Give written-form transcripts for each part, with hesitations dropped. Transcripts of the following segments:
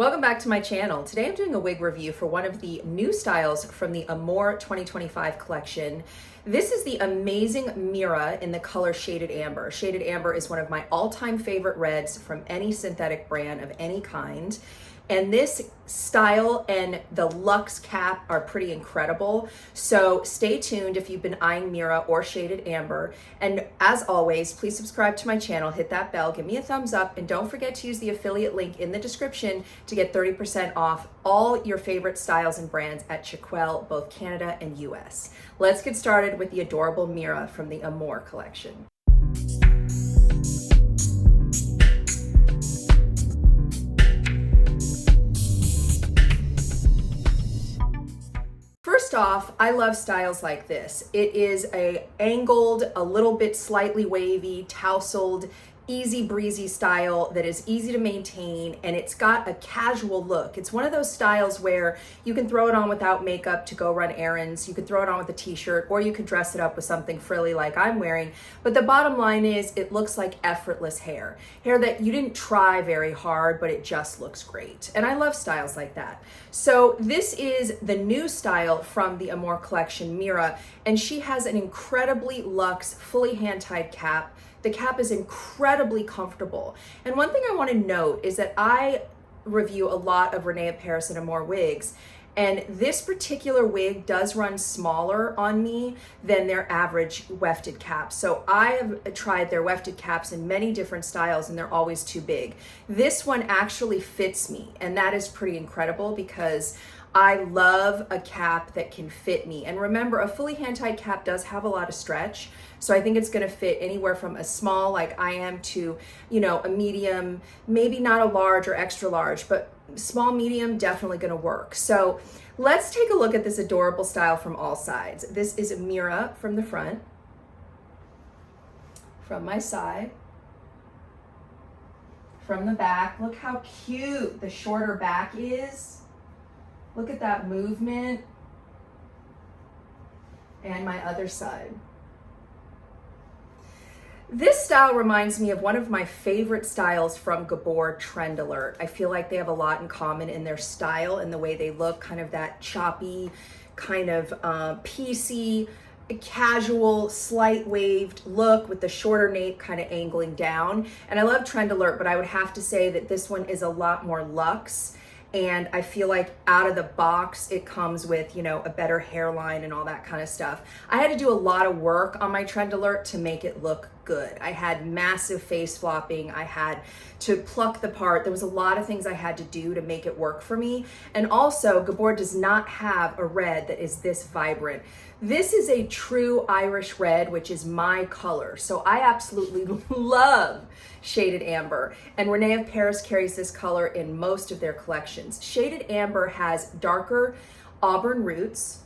Welcome back to my channel. Today I'm doing a wig review for one of the new styles from the Amore 2025 collection. This is the amazing Mira in the color Shaded Amber. Shaded Amber is one of my all-time favorite reds from any synthetic brand of any kind. And this style and the luxe cap are pretty incredible. So stay tuned if you've been eyeing Mira or Shaded Amber. And as always, please subscribe to my channel, hit that bell, give me a thumbs up, and don't forget to use the affiliate link in the description to get 30% off all your favorite styles and brands at Chiquelle, both Canada and US. Let's get started with the adorable Mira from the Amore collection. First off, I love styles like this. It is a angled, a little bit slightly wavy, tousled, easy breezy style that is easy to maintain, and it's got a casual look. It's one of those styles where you can throw it on without makeup to go run errands, you could throw it on with a t-shirt, or you could dress it up with something frilly like I'm wearing. But the bottom line is it looks like effortless hair that you didn't try very hard, but it just looks great. And I love styles like that. So this is the new style from the Amore collection, Mira, and she has an incredibly luxe, fully hand-tied cap. The cap is incredibly comfortable. And one thing I want to note is that I review a lot of Rene of Paris and Amore wigs, and this particular wig does run smaller on me than their average wefted caps. So I have tried their wefted caps in many different styles and they're always too big. This one actually fits me, and that is pretty incredible because I love a cap that can fit me. And remember, a fully hand-tied cap does have a lot of stretch. So I think it's gonna fit anywhere from a small, like I am, to, a medium, maybe not a large or extra large, but small, medium, definitely gonna work. So let's take a look at this adorable style from all sides. This is Mira from the front, from my side, from the back. Look how cute the shorter back is. Look at that movement. And my other side. This style reminds me of one of my favorite styles from Gabor, Trend Alert. I feel like they have a lot in common in their style and the way they look, kind of that choppy, kind of piecey, casual, slight waved look with the shorter nape kind of angling down. And I love Trend Alert, but I would have to say that this one is a lot more luxe. And I feel like out of the box, it comes with, a better hairline and all that kind of stuff. I had to do a lot of work on my Trend Alert to make it look good. I had massive face flopping. I had to pluck the part. There was a lot of things I had to do to make it work for me. And also, Gabor does not have a red that is this vibrant. This is a true Irish red, which is my color. So I absolutely love Shaded Amber. And Rene of Paris carries this color in most of their collections. Shaded Amber has darker auburn roots,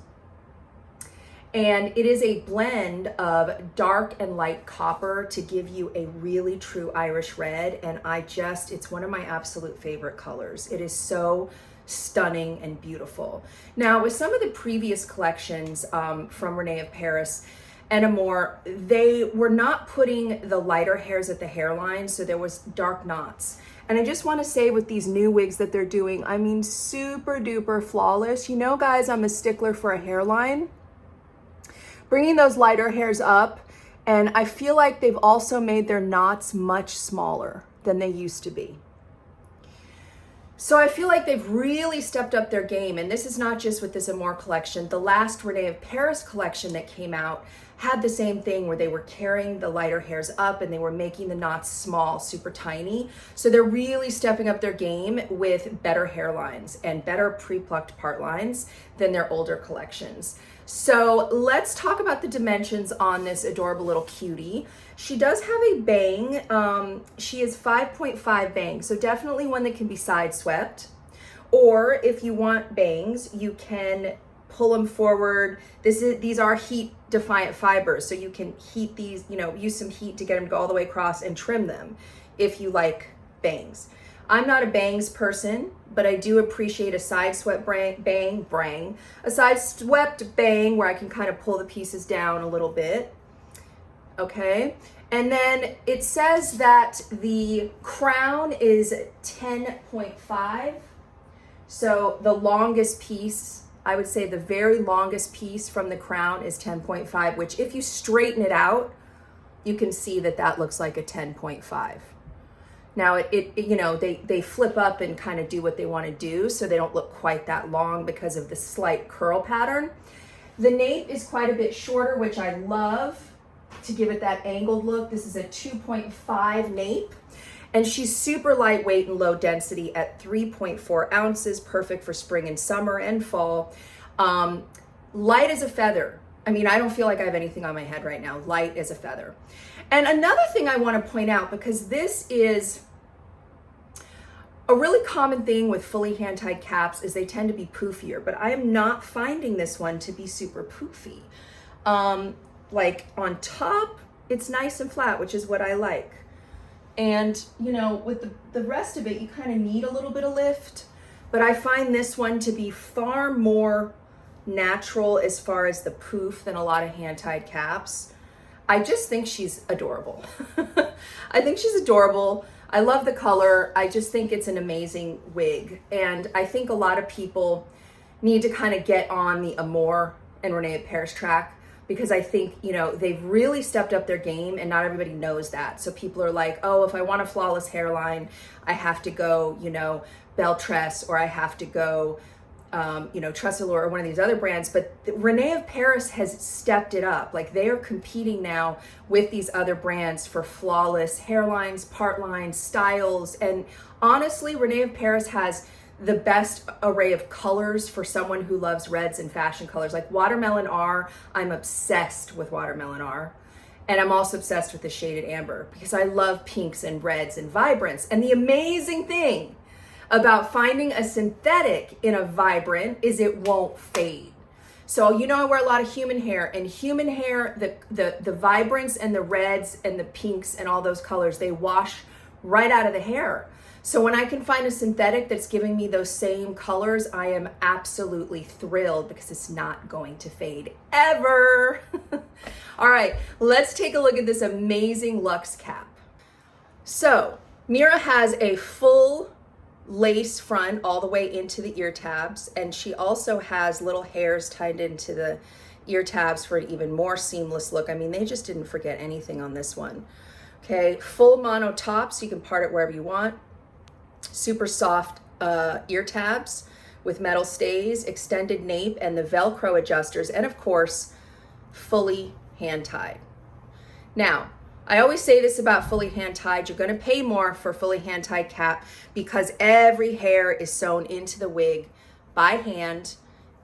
and it is a blend of dark and light copper to give you a really true Irish red. And it's one of my absolute favorite colors. It is so stunning and beautiful. Now, with some of the previous collections from Rene of Paris and Amore, they were not putting the lighter hairs at the hairline, so there was dark knots. And I just want to say with these new wigs that they're doing, I mean, super duper flawless. Guys, I'm a stickler for a hairline. Bringing those lighter hairs up, and I feel like they've also made their knots much smaller than they used to be. So I feel like they've really stepped up their game, and this is not just with this Amore collection. The last Rene of Paris collection that came out had the same thing where they were carrying the lighter hairs up and they were making the knots small, super tiny. So they're really stepping up their game with better hairlines and better pre-plucked part lines than their older collections. So let's talk about the dimensions on this adorable little cutie. She does have a bang. She is 5.5 bangs, so definitely one that can be side swept. Or if you want bangs, you can pull them forward. These are heat defiant fibers, so you can heat these, use some heat to get them to go all the way across and trim them if you like bangs. I'm not a bangs person, but I do appreciate a side swept bang, a side swept bang where I can kind of pull the pieces down a little bit. Okay. And then it says that the crown is 10.5 So the longest piece, I would say the very longest piece from the crown is 10.5, which if you straighten it out, you can see that that looks like a 10.5. Now you know, they flip up and kind of do what they want to do, so they don't look quite that long because of the slight curl pattern. The nape is quite a bit shorter, which I love to give it that angled look. This is a 2.5 nape, and she's super lightweight and low density at 3.4 ounces, perfect for spring and summer and fall. Light as a feather. I mean, I don't feel like I have anything on my head right now. Light as a feather. And another thing I want to point out, because this is a really common thing with fully hand-tied caps, is they tend to be poofier, but I am not finding this one to be super poofy. Like on top, it's nice and flat, which is what I like. And you know, with the rest of it, you kind of need a little bit of lift, but I find this one to be far more natural as far as the poof than a lot of hand-tied caps. I just think she's adorable. I think she's adorable. I love the color. I just think it's an amazing wig. And I think a lot of people need to kind of get on the Amore and Rene of Paris track, because I think, you know, they've really stepped up their game and not everybody knows that. So people are like, oh, if I want a flawless hairline, I have to go, you know, Belle Tress, or I have to go, you know, Tressalure or one of these other brands. But Rene of Paris has stepped it up. Like, they are competing now with these other brands for flawless hairlines, part lines, styles. And honestly, Rene of Paris has the best array of colors for someone who loves reds and fashion colors. Like Watermelon R, I'm obsessed with Watermelon R. And I'm also obsessed with the shaded amber because I love pinks and reds and vibrance. And the amazing thing about finding a synthetic in a vibrant is it won't fade. So, you know, I wear a lot of human hair, and human hair, the vibrance and the reds and the pinks and all those colors, they wash right out of the hair. So when I can find a synthetic that's giving me those same colors, I am absolutely thrilled because it's not going to fade ever. All right, let's take a look at this amazing Luxe cap. So Mira has a full lace front all the way into the ear tabs, and she also has little hairs tied into the ear tabs for an even more seamless look. I mean, they just didn't forget anything on this one. Okay, full mono top, so you can part it wherever you want. Super soft ear tabs with metal stays, extended nape, and the Velcro adjusters, and of course, fully hand-tied. Now, I always say this about fully hand-tied, you're gonna pay more for fully hand-tied cap because every hair is sewn into the wig by hand,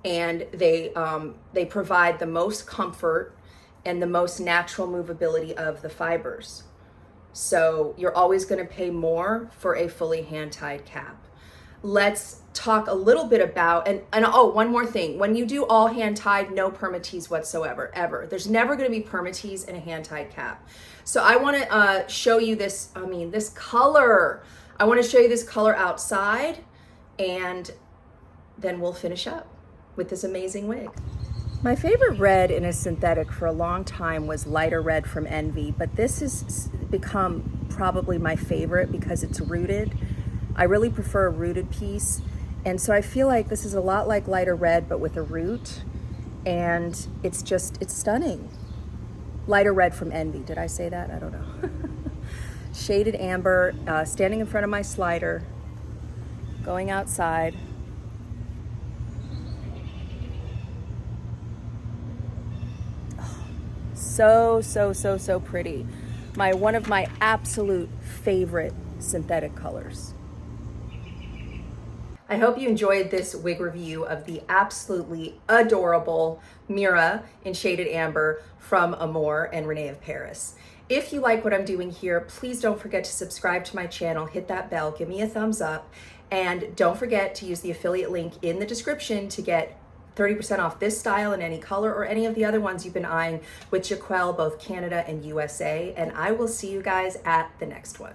and they provide the most comfort and the most natural movability of the fibers. So you're always gonna pay more for a fully hand-tied cap. Let's talk a little bit about, and oh, one more thing. When you do all hand-tied, no permatease whatsoever, ever. There's never gonna be permatease in a hand-tied cap. So I wanna show you this, this color. I wanna show you this color outside, and then we'll finish up with this amazing wig. My favorite red in a synthetic for a long time was lighter red from Envy, but this has become probably my favorite because it's rooted. I really prefer a rooted piece, and so I feel like this is a lot like lighter red but with a root, and it's stunning. Lighter red from Envy, did I say that? I don't know. Shaded amber, standing in front of my slider, going outside. So pretty. One of my absolute favorite synthetic colors. I hope you enjoyed this wig review of the absolutely adorable Mira in shaded amber from Amore and Rene of Paris. If you like what I'm doing here, please don't forget to subscribe to my channel, hit that bell, give me a thumbs up, and don't forget to use the affiliate link in the description to get 30% off this style in any color or any of the other ones you've been eyeing with Jaquel, both Canada and USA. And I will see you guys at the next one.